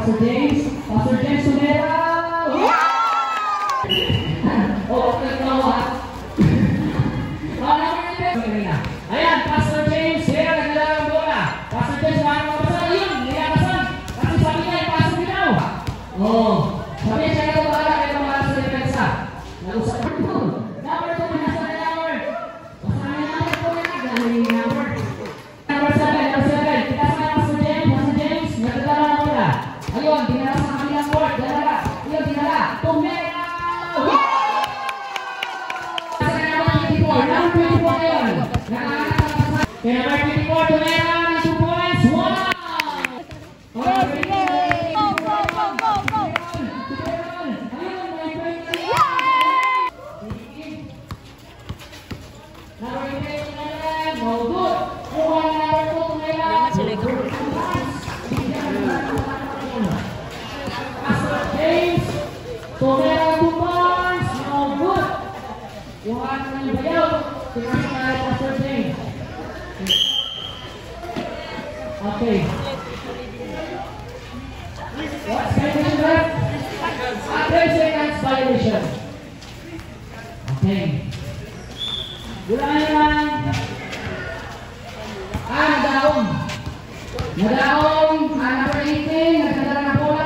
Pastor James. Pastor James Sumera. Oh, nagtawa. Ayan, Pastor James. Sumera, nagdala ng bola. Pastor James, maraming mabasa. Ayun, nilakasan. Kasi sabi niya, ipasok niyo daw. Oh, sabi niya na ito bahala. Kaya mahala sa depensa. Nag-usap ko. Number 2, nasa na number. Pasahan natin po na. Galing number. Number 7. Kita sa Pastor James. Nagdala ng bola. Ayun, dinala sa kanilang board. Dinala. Ayun, dinala. Tumera. Number 24 ngayon. Kaya number 24, Tumera. 2 points. Wow! Tumera 2 points, no good. Buhat ng bayaw. Tingnan tayo Pastor James. Okay. What's violation left? 10 seconds violation. Okay. Gulangan naman. Nadaong. Nadaong. Number 18. Nagdadala na bola.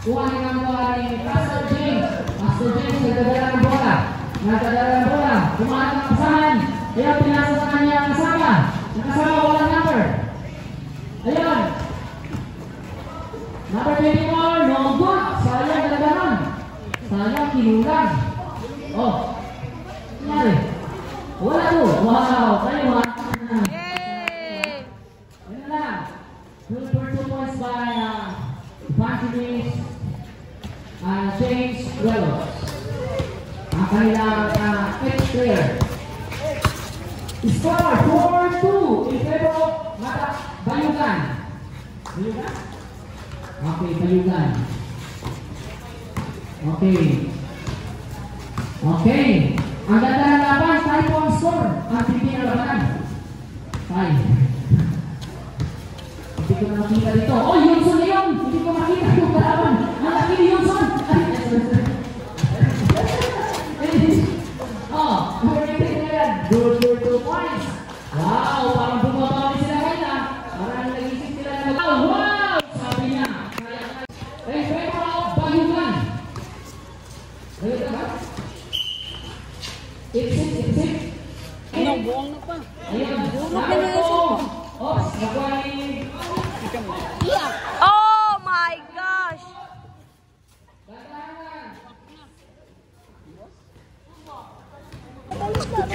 Kuhanin ang bola ni Pastor James. Pastor James nagdadala ng bola. Nagdadala ng bola. Kumahan ang kasahan. Kaya pinasa sa kanya ang kasama. Nakasama walang number. Ayun. Number 24. No good. Sayang nagdadalan. Sayang kinulang. Oh. Nangyari. Wala to. Wow. Kayo ha. Ayun na lang. 2 points by Evangelist James Relos. Ang kanilang ex-player. Score 4-2 in favor of Bayugan. Bayugan? Okay, Bayugan. Okay. Okay. Ang ganda ng laban, 5 po ang score. Ang pipi na labanan. 5. Hindi ko na makita dito. Oh, Yunson na yun! Hindi ko makita yung kalaban. Ang laki ni Yunson! Oh, number 18 na yan. Good for 2 points. Wow, parang bumabawin sila kaya. Parang nag-isip sila na wow! Sabi niya. Eh, favor of Bayugan. Bayugan ba? Ipsip. Ano, buong na pa. Ayun, number 4. Oops, nakuha ni... Oh my gosh!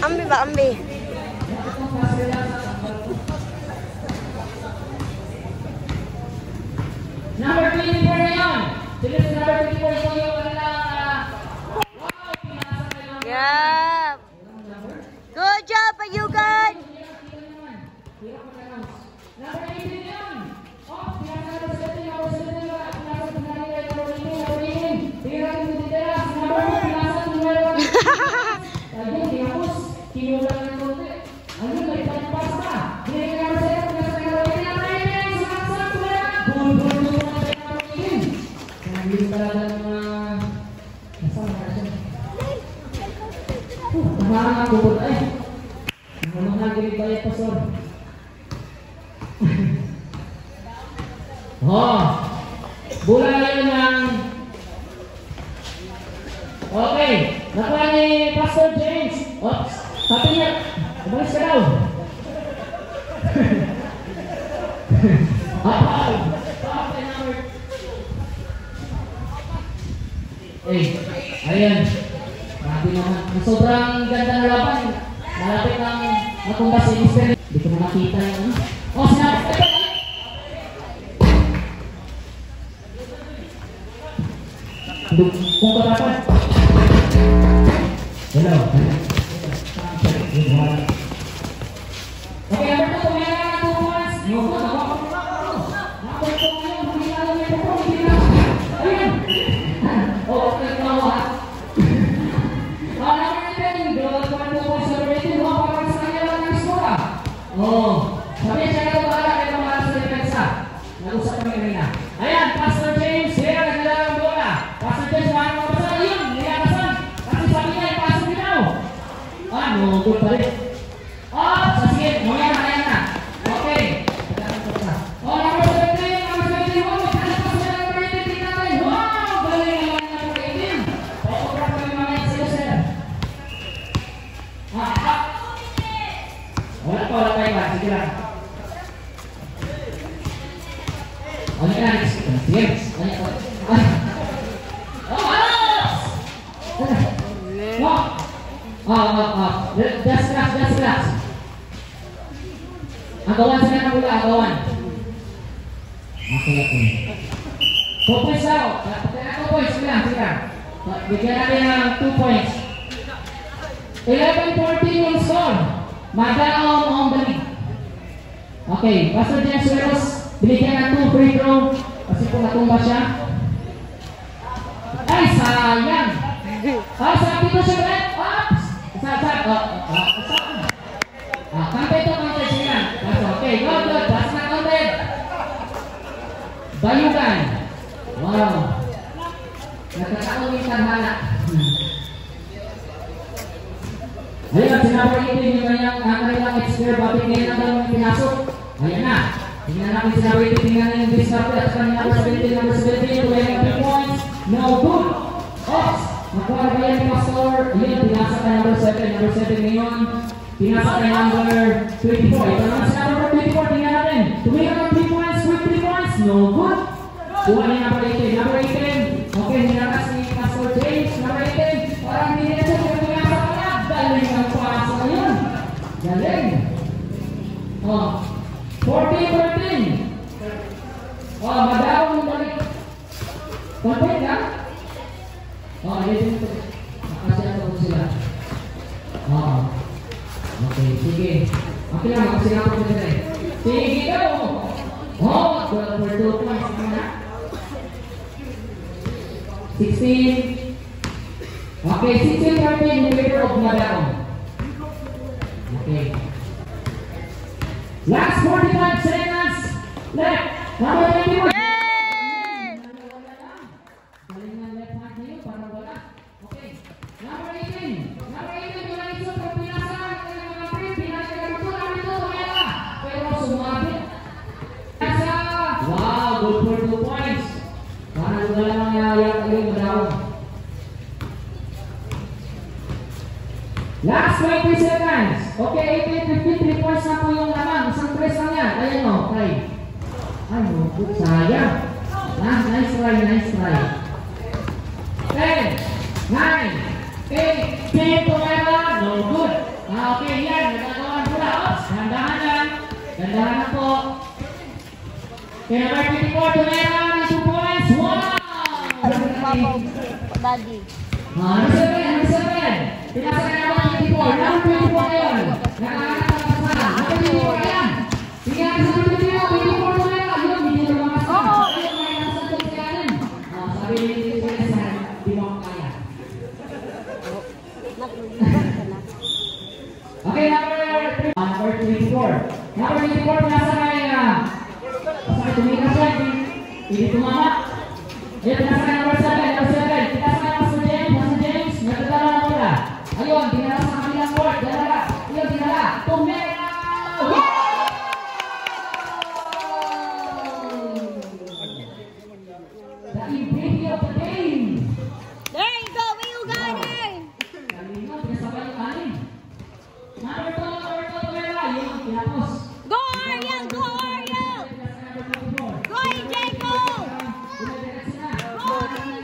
Ambi ba, ambi? Number 24 na yun! Sila sa number 24 ito yung kanilang... Yeah! Good job, Bayugan! Number 18 yun! Oh, pinasa sa atin, number 17 yun. Pinasa sa nanay, number 18. Tingnan natin sa titira. Number 1, pinasa sa number 1. Sabi, tinapos. Kinulang ng konti. Ano, may palipas pa. Hindi ka number 7, pinasa sa number 18. Number 18, sumaksak ko na. Gol-gol mo na sa number 18. Sabi talaga ng mga... Nasaan na siya? Parang ako po tayo. Ang mga galit tayo, Pastor. Oh, bola yun ng... Okay, nakuha ni Pastor James. Oops, sabi niya, umalis ka daw. Ayan. Grabe naman. Sobrang ganda na laban. Malapit ang natumba si Mr. Hindi ko na nakita yun. Oh, sinabi. Kung katapat. Hello. Okay, number 2, may lang 2 points. No, number 2 ngayon, hindi na lang may pupong, hindi na. Ayun. Oh, okay, kawa. Number 11, girls, 2 points, number 18, parang sa kanya lang ang skora. Oh, sabi siya na bahala, kaya mga sa depensa. Nag-usap kami kanina. Ayan, Pastor James, here, nagdala ang bola. Pastor James, mga kapasa, yun, nilakasan. Kasi sabi niya, ipasok niyo daw. No, good pa rin. Sige, mamaya na. Okay. Number 17, number 17, wow, nagkalipas na number 18, tingnan natin. Wow, galing naman number 18. Autograph kami mamaya sa iyo, sir. Wala pa, sige lang. Ano ka? Yes. Just relax. Agawan sila ng bola, agawan. Okay. 2 points daw. Patay 2 points, sige lang. Bigyan natin ng 2 points. 11-14 yung score. Madaong on the lead. Okay, Pastor James Sueros, binigyan ng 2 free throw. Kasi kung natumba siya. Ay, sayang. Sabi ko siya ulit. Oops! Counted to, sige lang. Okay, good. That's not counted. Bayugan. Wow. Nagkataon yung tadhana. Ayun, sinabi yung kanilang expert, bakit ngayon na daw yung pinasok? Ayan na. Tingnan natin sinabi ito, tingnan na yung discard at kanina number 17, 20 points. No good. Oops. Magkakaroon ba yan ni Pastor? Ayun, pinasa ka number 7 ngayon. Pinasa ka number 24. Ito naman si number 24, tingnan natin. Tumira ng 3 points, quick 3 points. No good. Kuha niya number 18. Number 18. Okay, hinakas ni Pastor James. Number 18. Parang hindi na siya pinasa ka na. Galing ang pasa ngayon. Galing. 14-13. Madawang yung balik. Complete ka? Ayun ito. Nakasya po sila. Okay, sige. Okay lang, makasya po sila. Sige daw. 12 for 2 points. 16. Okay, 16-13 in favor of Madawang. Okay. Last 45 seconds left. Number 21. Good for 2 points. Parang wala lang yung Madawang. Last 20 seconds. Okay, 18-15, 3 points na po yung laman. Isang press lang yan. Ayan o, try. Ay, no, good. Sayang. Nice try. 10, 9, 8, 10, tumera. No good. Okay, yan. Nagagawan pula. Oops, gandahan lang. Gandahan na po. Kaya number 24, tumera. 2 points. Wow! Daddy. Number 7. Pinasa ka naman 24. Number 24 ngayon. Nakakanap ang kasama. Number 24, ayan. Sige natin sa 24 tumera. Yun, hindi na mga kasama. Ayun, may nasa tumera. Sabi ni di mo kaya. Okay, number 24. Number 24, pinasa ka Pasal tumikas yan, hindi tumama. Yan, pinasa ka number 7. Pinasa ka Pastor James, nagdadala na bola. Ayun, dinala sa kabilang court, dinala. Tumera! The MVP of the game. There you go, Bayugan! Kanina, pinasabay yung kanin. Number 2, tumera. Yun, pinapos. Go, Ariel! Go, Ariel! Go, AJ! Go! Go!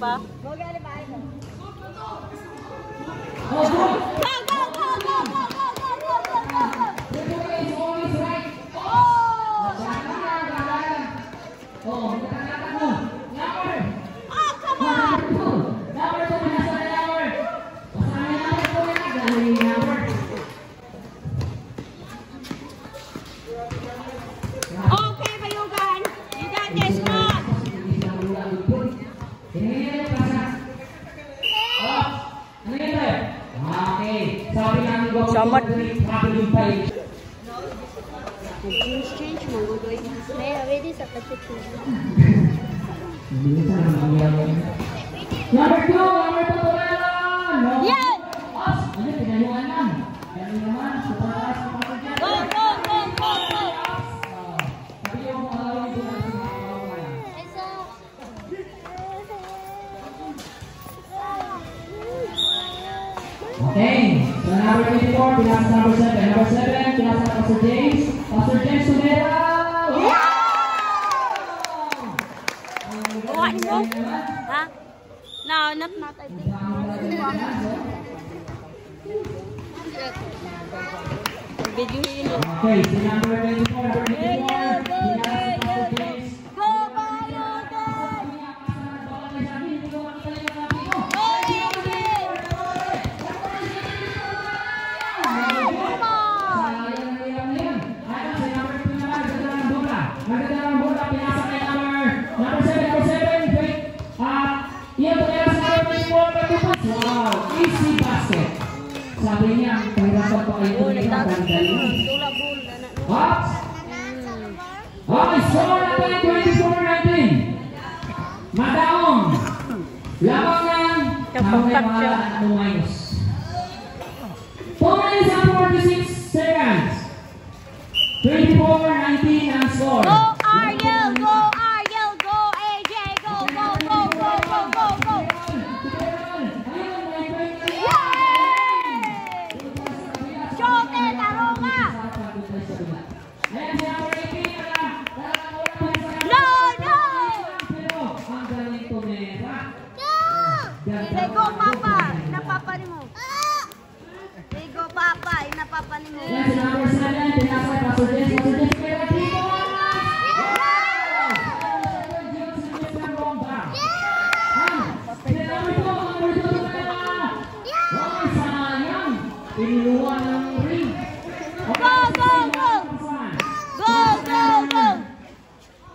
ba? Oh, good. Go, go, go, go, go, go, go, go, go, go, go. It's always right. Oh! Oh, nakakata mo. Number. Oh, come on! Number 2, nasa na number. Kasama yung number 2 yan. Dahil yung number. Okay, Bayugan. You got this one. Samad. Change mo, Gudoy. May ready sa pagkikita. Number 2, Torero! Yan! Ano, pinayuan lang. Yan naman, super taas. Go, go, go, go, go! Sabi yung mga lawin doon ang sinakawalan. Okay, so number 24, pinasa number 7. Number 7, pinasa Pastor James. Pastor James Sumera! Kuha mo? Ha? No, not I think. Video yun. Okay, so number 24, number 24, pinasa Pastor James. Go, Bayugan! Go, AJ! Come on! Sabi niya, pahirapan pa kayo Oh, ng nagdagan ka dali. nun. Tula bul. Anak nun. What? Okay, score natin 24-19. Madaong. Labangan. Kapangkat siya. Minus. 2 minutes and 46 seconds. 24-19 ang score. Go, Ariel! Go, Ariel! Go, AJ! Go, go, go, go, go, go, go! Yay! Shote, tarunga! No, no! Lego, Papa! Inapapa ni mo. Lego, Papa! Inapapa ni mo. Yes, number 7, pinasa Pastor Jess. Pastor Jess, kaya dito. Iniluwan ng ring. Go, go, go! Go, go, go!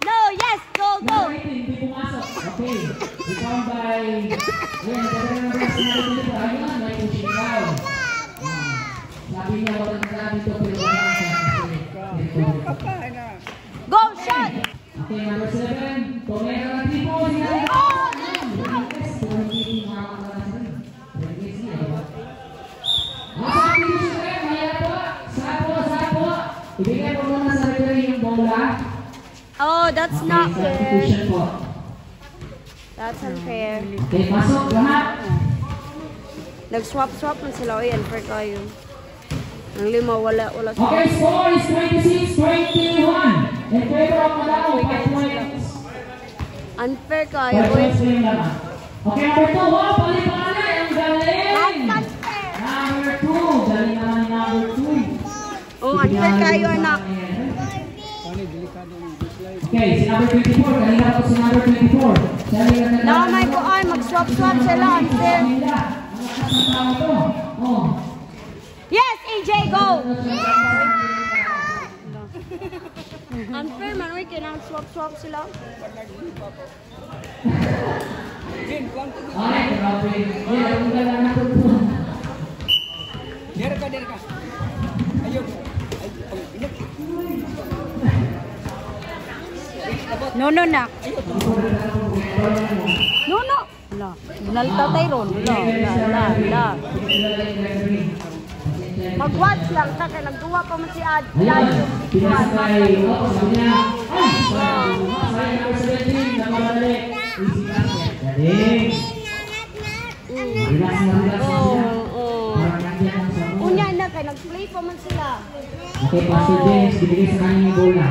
No, yes, go, go! Number 18, hindi pumasok. Okay. Rebound by... Yan, number 7. Ayun, may pushing down. Sabi niya, walang nila dito, pero wala siya. Go, shot! Okay, number 7. Tomera ng tipo. Oh, nice! Ibigay mo muna sa referee yung bola. Oh, that's not fair. Substitution po. That's unfair. Okay, pasok lahat. Nag-swap-swap na sila. Oy, unfair kayo. Ang lima, wala swap. Okay, score is 26-21. In favor of Malao, 5 points. Unfair kayo. 5 Oy. points na yung laman. Okay, number 2. Wow, pali-pali. Ang galing. That's unfair. Number 2. Galing naman ni number 2. Oh, unfair kayo, anak. Okay, si number 24. Kanina po si number 24. Nakamay ko ay, mag-swap-swap sila. Unfair. Oh. Yes, AJ, go! Unfair man, oy, kailangan swap-swap sila. Ay, grabe. Yan, ang gala na po. Dere ka. Ayun. No, nak. No. La. Nalta tayo ron. La. Mag-watch lang, ta kay nagduwa pa man si Ad. Ayan, pinasakay. Sabi niya, ay, masaya number 17, nakalali. Easy basket. Galing. Relax na sila. Parang nandiyan lang sa mo. Unya na kay nag-play pa man sila. Okay, Pastor James, binigay sa kanya yung bola.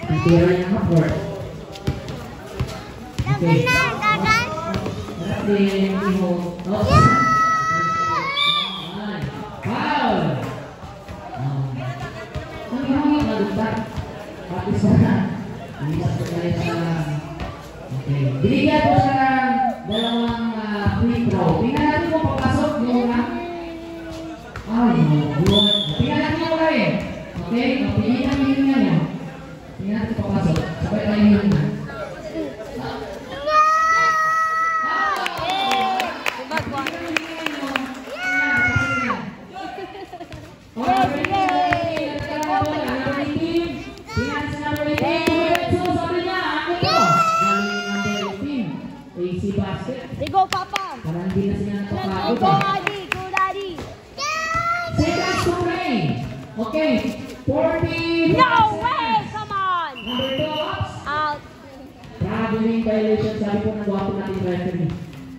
Ang tira niya ng court. Okay. Justin Timo. Oh. Foul! Ang hangin na lutar. Practice na. Hindi sa pagkalit. Okay. Binigyan ko siya ng dalawang free throw. Tingnan natin kung papasok yung una. Ay, yun. Tingnan natin yung una eh. Okay? Piliin namin yun nga nyo. Tingnan natin papasok. Sabay tayo yun na. Go, Papa. Parang hindi na sila nakapagod. Go, Daddy. Go, Daddy. Seconds to play. Okay. 40. No way. Come on. Number 2. Out. Traveling violation. Sabi po ng guwapo natin referee.